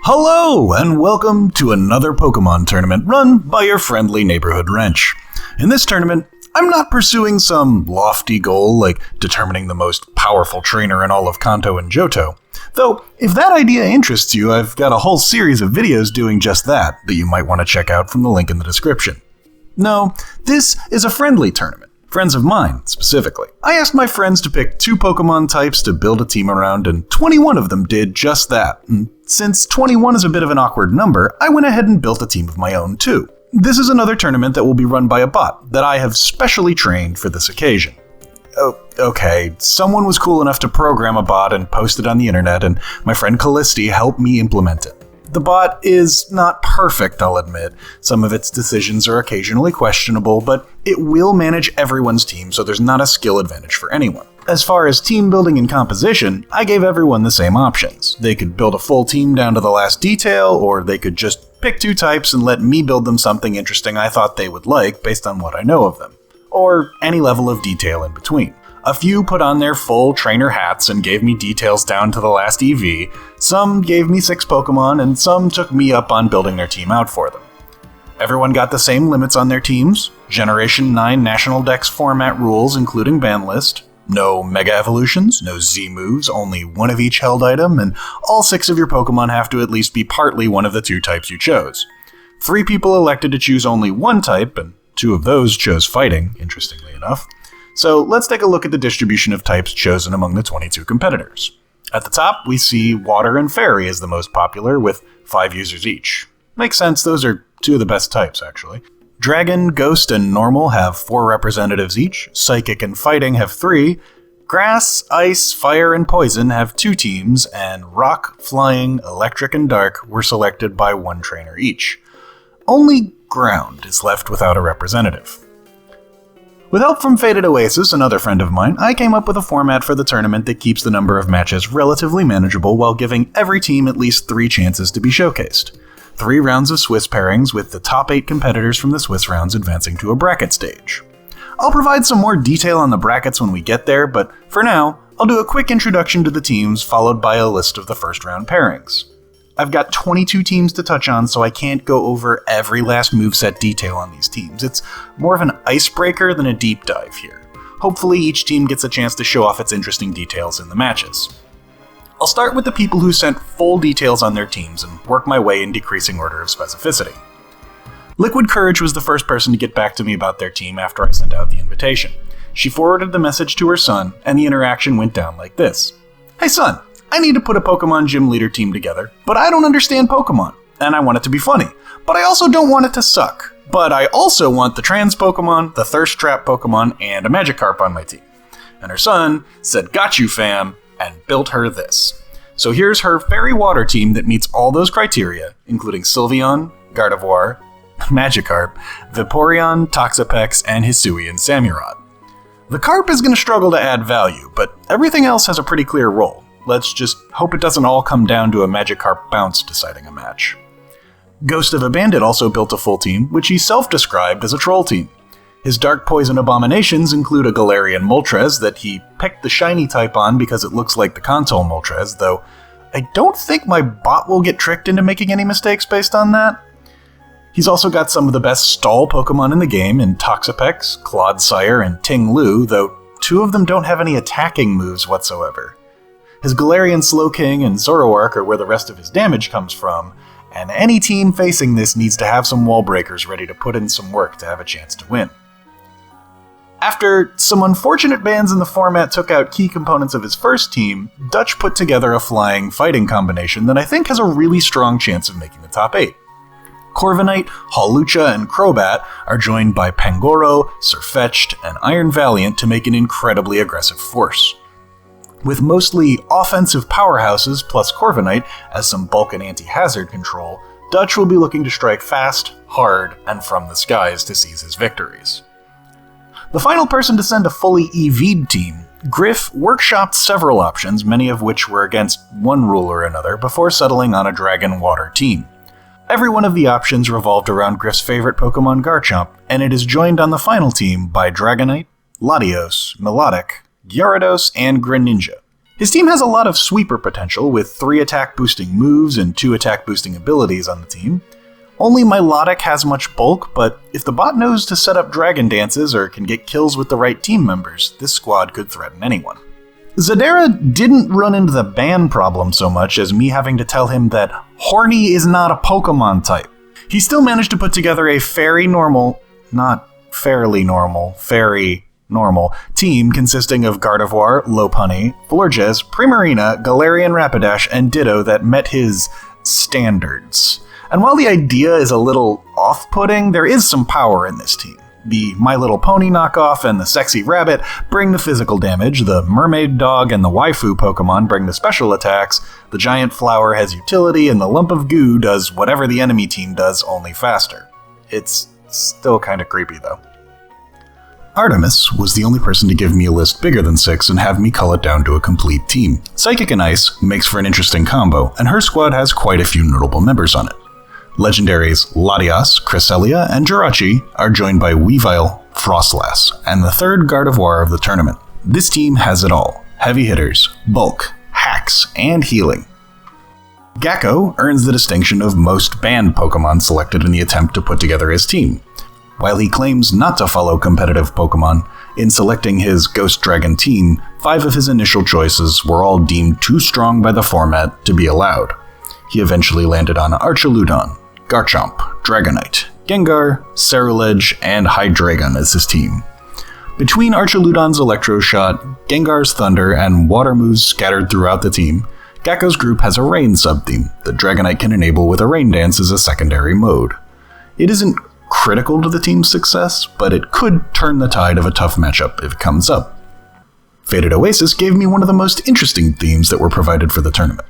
Hello, and welcome to another Pokemon tournament run by your friendly neighborhood wrench. In this tournament, I'm not pursuing some lofty goal like determining the most powerful trainer in all of Kanto and Johto. Though, if that idea interests you, I've got a whole series of videos doing just that you might want to check out from the link in the description. No, this is a friendly tournament. Friends of mine, specifically. I asked my friends to pick 2 Pokemon types to build a team around, and 21 of them did just that. And since 21 is a bit of an awkward number, I went ahead and built a team of my own too. This is another tournament that will be run by a bot that I have specially trained for this occasion. Okay, someone was cool enough to program a bot and post it on the internet, and my friend Callisti helped me implement it. The bot is not perfect, I'll admit. Some of its decisions are occasionally questionable, but it will manage everyone's team, so there's not a skill advantage for anyone. As far as team building and composition, I gave everyone the same options. They could build a full team down to the last detail, or they could just pick 2 types and let me build them something interesting I thought they would like based on what I know of them. Or any level of detail in between. A few put on their full trainer hats and gave me details down to the last EV, some gave me 6 Pokemon, and some took me up on building their team out for them. Everyone got the same limits on their teams, Generation 9 National Dex format rules including ban list, no Mega Evolutions, no Z moves, only 1 of each held item, and all 6 of your Pokemon have to at least be partly one of the 2 types you chose. 3 people elected to choose only 1 type, and 2 of those chose Fighting, interestingly enough. So let's take a look at the distribution of types chosen among the 22 competitors. At the top, we see Water and Fairy as the most popular, with 5 users each. Makes sense, those are 2 of the best types, actually. Dragon, Ghost, and Normal have 4 representatives each, Psychic and Fighting have 3, Grass, Ice, Fire, and Poison have 2 teams, and Rock, Flying, Electric, and Dark were selected by 1 trainer each. Only Ground is left without a representative. With help from Faded Oasis, another friend of mine, I came up with a format for the tournament that keeps the number of matches relatively manageable while giving every team at least 3 chances to be showcased. 3 rounds of Swiss pairings with the top 8 competitors from the Swiss rounds advancing to a bracket stage. I'll provide some more detail on the brackets when we get there, but for now, I'll do a quick introduction to the teams followed by a list of the first round pairings. I've got 22 teams to touch on, so I can't go over every last moveset detail on these teams. It's more of an icebreaker than a deep dive here. Hopefully each team gets a chance to show off its interesting details in the matches. I'll start with the people who sent full details on their teams and work my way in decreasing order of specificity. Liquid Courage was the first person to get back to me about their team after I sent out the invitation. She forwarded the message to her son, and the interaction went down like this. Hey son, I need to put a Pokemon gym leader team together, but I don't understand Pokemon, and I want it to be funny. But I also don't want it to suck. But I also want the trans Pokemon, the thirst trap Pokemon, and a Magikarp on my team. And her son said, "Got you, fam," and built her this. So here's her fairy water team that meets all those criteria, including Sylveon, Gardevoir, Magikarp, Vaporeon, Toxapex, and Hisuian Samurott. The Carp is going to struggle to add value, but everything else has a pretty clear role. Let's just hope it doesn't all come down to a Magikarp bounce deciding a match. Ghost of a Bandit also built a full team, which he self-described as a troll team. His Dark Poison abominations include a Galarian Moltres that he picked the shiny type on because it looks like the console Moltres, though I don't think my bot will get tricked into making any mistakes based on that. He's also got some of the best stall Pokemon in the game in Toxapex, Clodsire, and Ting Lu, though 2 of them don't have any attacking moves whatsoever. His Galarian Slowking and Zoroark are where the rest of his damage comes from, and any team facing this needs to have some wall breakers ready to put in some work to have a chance to win. After some unfortunate bans in the format took out key components of his first team, Dutch put together a flying fighting combination that I think has a really strong chance of making the top 8. Corviknight, Hawlucha, and Crobat are joined by Pangoro, Sirfetch'd, and Iron Valiant to make an incredibly aggressive force. With mostly offensive powerhouses plus Corviknight as some bulk and anti-hazard control, Dutch will be looking to strike fast, hard, and from the skies to seize his victories. The final person to send a fully EV'd team, Griff workshopped several options, many of which were against one rule or another, before settling on a Dragon Water team. Every one of the options revolved around Griff's favorite Pokemon Garchomp, and it is joined on the final team by Dragonite, Latios, Milotic, Gyarados, and Greninja. His team has a lot of sweeper potential, with 3 attack boosting moves and 2 attack boosting abilities on the team. Only Milotic has much bulk, but if the bot knows to set up dragon dances or can get kills with the right team members, this squad could threaten anyone. Zadera didn't run into the ban problem so much as me having to tell him that horny is not a Pokemon type. He still managed to put together a very normal team consisting of Gardevoir, Lopunny, Florges, Primarina, Galarian Rapidash, and Ditto that met his standards. And while the idea is a little off-putting, there is some power in this team. The My Little Pony knockoff and the Sexy Rabbit bring the physical damage, the Mermaid Dog and the Waifu Pokemon bring the special attacks, the Giant Flower has utility, and the Lump of Goo does whatever the enemy team does, only faster. It's still kinda creepy though. Artemis was the only person to give me a list bigger than 6 and have me cull it down to a complete team. Psychic and Ice makes for an interesting combo, and her squad has quite a few notable members on it. Legendaries Latias, Cresselia, and Jirachi are joined by Weavile, Frostlass, and the 3rd Gardevoir of the tournament. This team has it all: heavy hitters, bulk, hacks, and healing. Gecko earns the distinction of most banned Pokemon selected in the attempt to put together his team. While he claims not to follow competitive Pokemon, in selecting his Ghost Dragon team, 5 of his initial choices were all deemed too strong by the format to be allowed. He eventually landed on Archaludon, Garchomp, Dragonite, Gengar, Ceruledge, and Hydreigon as his team. Between Archaludon's Electro Shot, Gengar's Thunder, and water moves scattered throughout the team, Gecko's group has a rain sub-theme that Dragonite can enable with a Rain Dance as a secondary mode. It isn't critical to the team's success, but it could turn the tide of a tough matchup if it comes up. Faded Oasis gave me one of the most interesting themes that were provided for the tournament.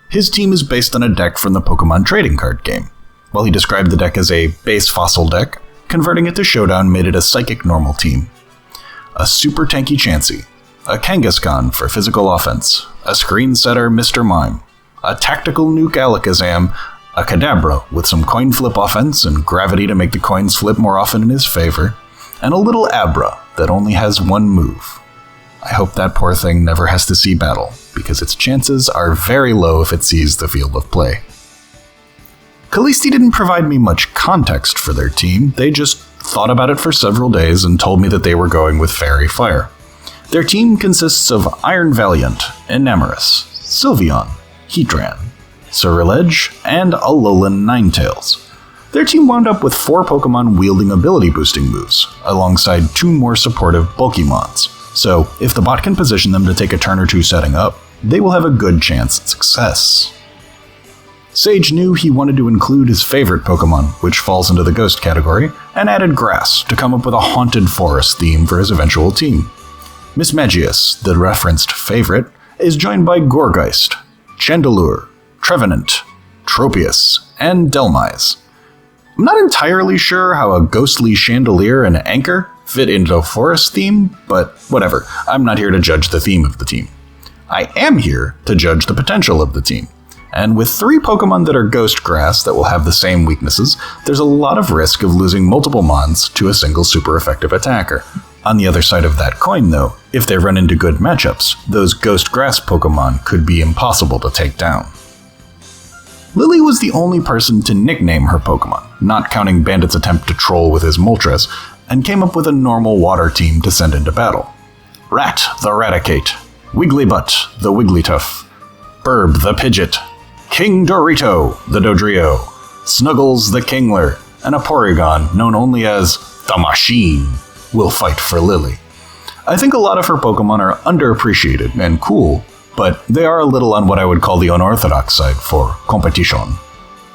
His team is based on a deck from the Pokemon trading card game. While he described the deck as a base fossil deck, converting it to Showdown made it a psychic normal team. A super tanky Chansey, a Kangaskhan for physical offense, a screen setter Mr. Mime, a tactical nuke Alakazam, a Kadabra with some coin flip offense and gravity to make the coins flip more often in his favor, and a little Abra that only has one move. I hope that poor thing never has to see battle, because its chances are very low if it sees the field of play. Khaleesi didn't provide me much context for their team, they just thought about it for several days and told me that they were going with Fairy Fire. Their team consists of Iron Valiant, Enamorus, Sylveon, Heatran, Ceruledge, and Alolan Ninetales. Their team wound up with 4 Pokemon wielding ability boosting moves, alongside 2 more supportive Pokemons. So, if the bot can position them to take a turn or 2 setting up, they will have a good chance at success. Sage knew he wanted to include his favorite Pokemon, which falls into the Ghost category, and added Grass to come up with a Haunted Forest theme for his eventual team. Mismagius, the referenced favorite, is joined by Gourgeist, Chandelure, Trevenant, Tropius, and Delmise. I'm not entirely sure how a ghostly chandelier and anchor fit into a forest theme, but whatever, I'm not here to judge the theme of the team. I am here to judge the potential of the team. And with 3 Pokemon that are Ghost Grass that will have the same weaknesses, there's a lot of risk of losing multiple Mons to a single super effective attacker. On the other side of that coin though, if they run into good matchups, those Ghost Grass Pokemon could be impossible to take down. Lily was the only person to nickname her Pokemon, not counting Bandit's attempt to troll with his Moltres, and came up with a normal water team to send into battle. Rat the Raticate, Wigglybutt the Wigglytuff, Burb the Pidgeot, King Dorito the Dodrio, Snuggles the Kingler, and a Porygon known only as the Machine will fight for Lily. I think a lot of her Pokemon are underappreciated and cool, but they are a little on what I would call the unorthodox side for competition.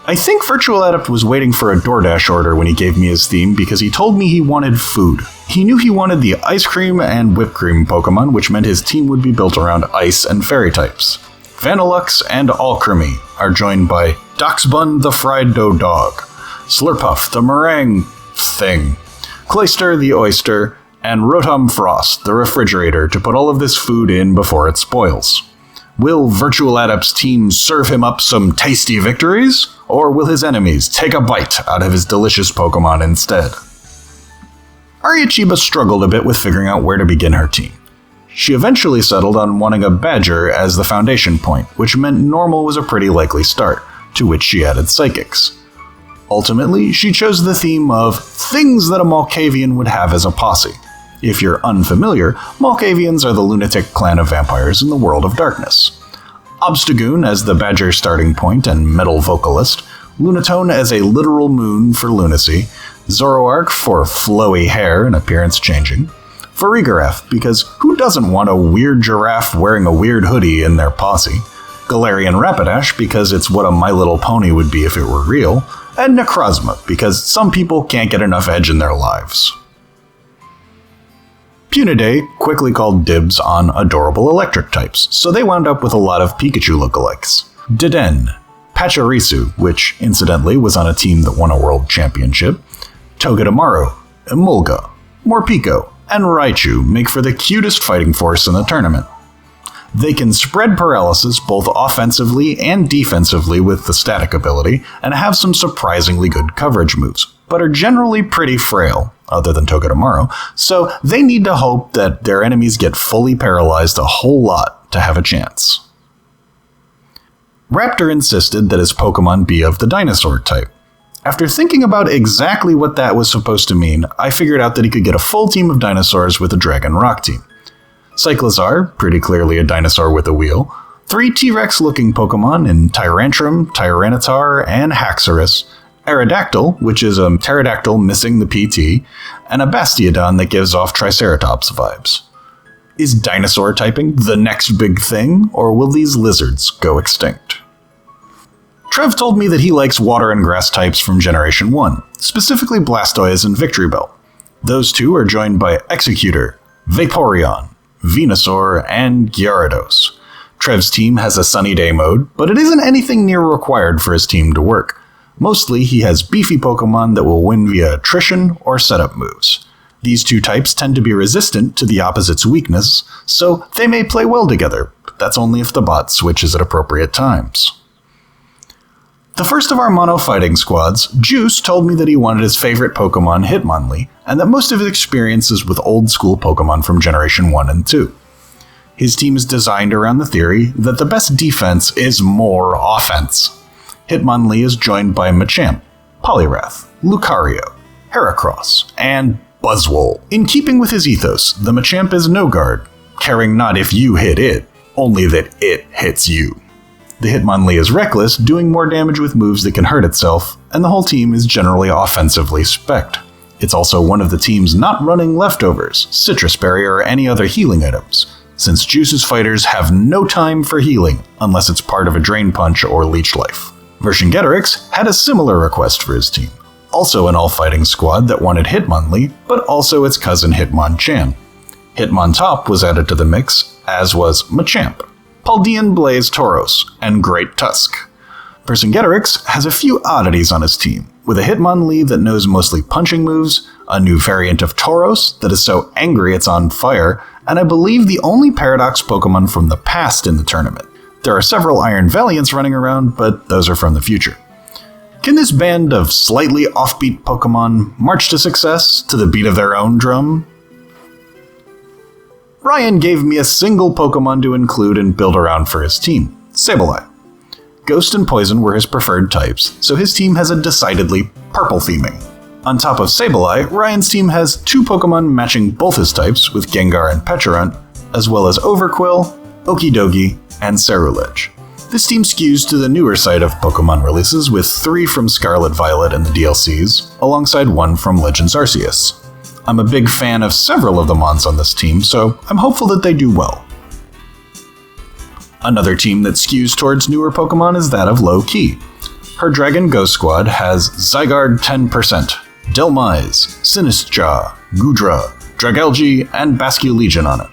I think Virtual Adept was waiting for a DoorDash order when he gave me his theme because he told me he wanted food. He knew he wanted the ice cream and whipped cream Pokemon, which meant his team would be built around ice and fairy types. Vanillux and Alcremie are joined by Doxbun the Fried Dough Dog, Slurpuff the Meringue Thing, Clayster the Oyster, and Rotom Frost the Refrigerator to put all of this food in before it spoils. Will Virtual Adept's team serve him up some tasty victories, or will his enemies take a bite out of his delicious Pokemon instead? Ariachiba struggled a bit with figuring out where to begin her team. She eventually settled on wanting a badger as the foundation point, which meant normal was a pretty likely start, to which she added psychics. Ultimately, she chose the theme of things that a Malkavian would have as a posse. If you're unfamiliar, Malkavians are the lunatic clan of vampires in the World of Darkness. Obstagoon as the badger starting point and metal vocalist, Lunatone as a literal moon for lunacy, Zoroark for flowy hair and appearance changing, Farigarath because who doesn't want a weird giraffe wearing a weird hoodie in their posse, Galarian Rapidash because it's what a My Little Pony would be if it were real, and Necrozma because some people can't get enough edge in their lives. Punidae quickly called dibs on adorable electric types, so they wound up with a lot of Pikachu lookalikes. Deden, Pachirisu, which incidentally was on a team that won a world championship, Togedemaru, Emolga, Morpeko, and Raichu make for the cutest fighting force in the tournament. They can spread paralysis both offensively and defensively with the static ability, and have some surprisingly good coverage moves, but are generally pretty frail, other than Togedemaru, so they need to hope that their enemies get fully paralyzed a whole lot to have a chance. Raptor insisted that his Pokemon be of the dinosaur type. After thinking about exactly what that was supposed to mean, I figured out that he could get a full team of dinosaurs with a Dragon Rock team. Cyclizar, pretty clearly a dinosaur with a wheel, 3 T-Rex looking Pokemon in Tyrantrum, Tyranitar, and Haxorus, Aerodactyl, which is a pterodactyl missing the PT, and a Bastiodon that gives off Triceratops vibes. Is dinosaur typing the next big thing, or will these lizards go extinct? Trev told me that he likes water and grass types from Generation 1, specifically Blastoise and Victreebel. Those two are joined by Executor, Vaporeon, Venusaur, and Gyarados. Trev's team has a sunny day mode, but it isn't anything near required for his team to work. Mostly, he has beefy Pokemon that will win via attrition or setup moves. These two types tend to be resistant to the opposite's weakness, so they may play well together, but that's only if the bot switches at appropriate times. The first of our mono fighting squads, Juice told me that he wanted his favorite Pokemon Hitmonlee, and that most of his experiences with old school Pokemon from Generation 1 and 2. His team is designed around the theory that the best defense is more offense. Hitmonlee is joined by Machamp, Poliwrath, Lucario, Heracross, and Buzzwole. In keeping with his ethos, the Machamp is no guard, caring not if you hit it, only that it hits you. The Hitmonlee is reckless, doing more damage with moves that can hurt itself, and the whole team is generally offensively spec'd. It's also one of the teams not running leftovers, Citrus Berry, or any other healing items, since Juice's fighters have no time for healing unless it's part of a Drain Punch or Leech Life. Vercingetorix had a similar request for his team, also an all-fighting squad that wanted Hitmonlee, but also its cousin Hitmonchan. Hitmontop was added to the mix, as was Machamp, Paldean Blaze Tauros, and Great Tusk. Vercingetorix has a few oddities on his team, with a Hitmonlee that knows mostly punching moves, a new variant of Tauros that is so angry it's on fire, and I believe the only Paradox Pokemon from the past in the tournament. There are several Iron Valiants running around, but those are from the future. Can this band of slightly offbeat Pokemon march to success to the beat of their own drum? Ryan gave me a single Pokemon to include and build around for his team, Sableye. Ghost and Poison were his preferred types, so his team has a decidedly purple theming. On top of Sableye, Ryan's team has 2 Pokemon matching both his types with Gengar and Pecharunt, as well as Overqwil, Okidogi, and Cerulege. This team skews to the newer side of Pokemon releases, with 3 from Scarlet Violet in the DLCs, alongside 1 from Legends Arceus. I'm a big fan of several of the Mons on this team, so I'm hopeful that they do well. Another team that skews towards newer Pokemon is that of Low Key. Her Dragon Ghost Squad has Zygarde 10%, Dhelmise, Sinistcha, Goodra, Dragalge, and Basculegion on it.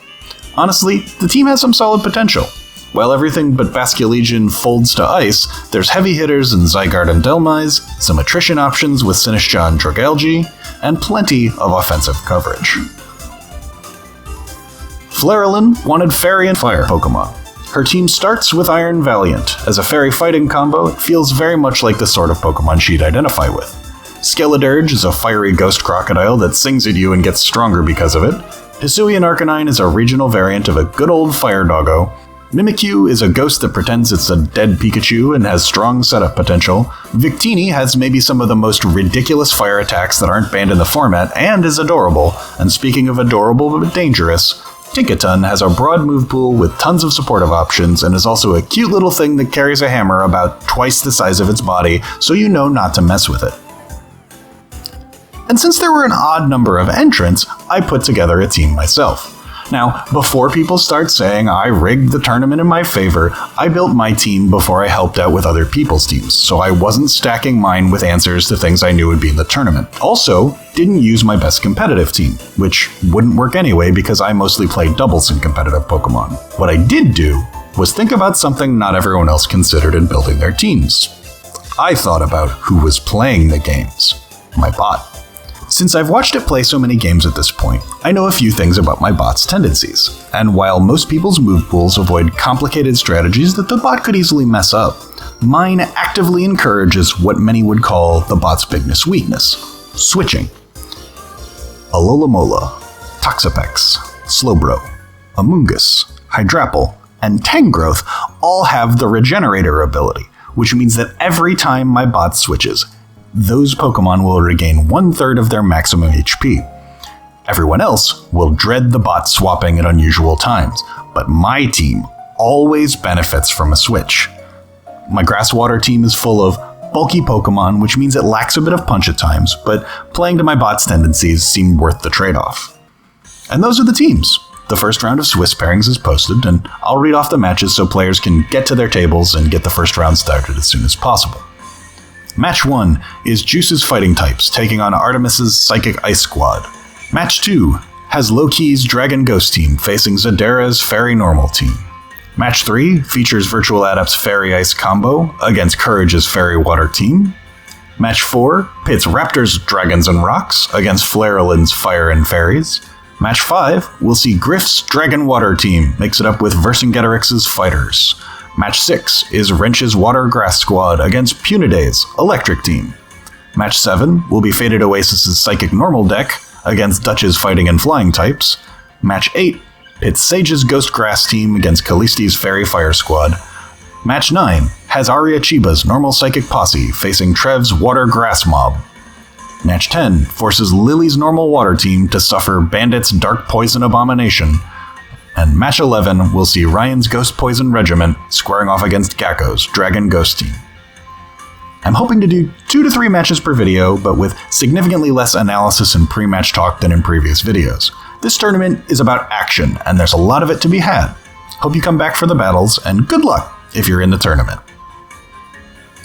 Honestly, the team has some solid potential. While everything but Basculegion folds to ice, there's heavy hitters in Zygarde and Dhelmise, some attrition options with Sinistcha and Dragalge, and plenty of offensive coverage. Flareon wanted Fairy and Fire Pokemon. Her team starts with Iron Valiant. As a fairy fighting combo, it feels very much like the sort of Pokemon she'd identify with. Skeledirge is a fiery ghost crocodile that sings at you and gets stronger because of it, Hisuian Arcanine is a regional variant of a good old fire doggo. Mimikyu is a ghost that pretends it's a dead Pikachu and has strong setup potential. Victini has maybe some of the most ridiculous fire attacks that aren't banned in the format and is adorable. And speaking of adorable but dangerous, Tinkaton has a broad move pool with tons of supportive options and is also a cute little thing that carries a hammer about twice the size of its body, so you know not to mess with it. And since there were an odd number of entrants, I put together a team myself. Now, before people start saying I rigged the tournament in my favor, I built my team before I helped out with other people's teams, so I wasn't stacking mine with answers to things I knew would be in the tournament. Also, didn't use my best competitive team, which wouldn't work anyway because I mostly play doubles in competitive Pokemon. What I did do was think about something not everyone else considered in building their teams. I thought about who was playing the games. My bot. Since I've watched it play so many games at this point, I know a few things about my bot's tendencies, and while most people's move pools avoid complicated strategies that the bot could easily mess up, mine actively encourages what many would call the bot's biggest weakness: switching. Alola-Mola, Toxapex, Slowbro, Amoonguss, Hydrapple, and Tangrowth all have the Regenerator ability, which means that every time my bot switches, those Pokemon will regain 1/3 of their maximum HP. Everyone else will dread the bot swapping at unusual times, but my team always benefits from a switch. My Grasswater team is full of bulky Pokemon, which means it lacks a bit of punch at times, but playing to my bot's tendencies seemed worth the trade-off. And those are the teams. The first round of Swiss pairings is posted, and I'll read off the matches so players can get to their tables and get the first round started as soon as possible. Match 1 is Juice's Fighting Types taking on Artemis's Psychic Ice Squad. Match 2 has Loki's Dragon Ghost team facing Zadara's Fairy Normal team. Match 3 features Virtual Adept's Fairy Ice combo against Courage's Fairy Water team. Match 4 pits Raptor's Dragons and Rocks against Flarelin's Fire and Fairies. Match 5 will see Griff's Dragon Water team mix it up with Vercingetorix's Fighters. Match 6 is Wrench's Water Grass Squad against Puniday's Electric team. Match 7 will be Faded Oasis's Psychic Normal deck against Dutch's Fighting and Flying types. Match 8 pits Sage's Ghost Grass team against Kalisti's Fairy Fire Squad. Match 9 has Aria Chiba's Normal Psychic Posse facing Trev's Water Grass Mob. Match 10 forces Lily's Normal Water team to suffer Bandit's Dark Poison Abomination. And match 11 will see Ryan's Ghost Poison Regiment squaring off against Gakko's Dragon Ghost team. I'm hoping to do 2 to 3 matches per video, but with significantly less analysis and pre-match talk than in previous videos. This tournament is about action, and there's a lot of it to be had. Hope you come back for the battles, and good luck if you're in the tournament.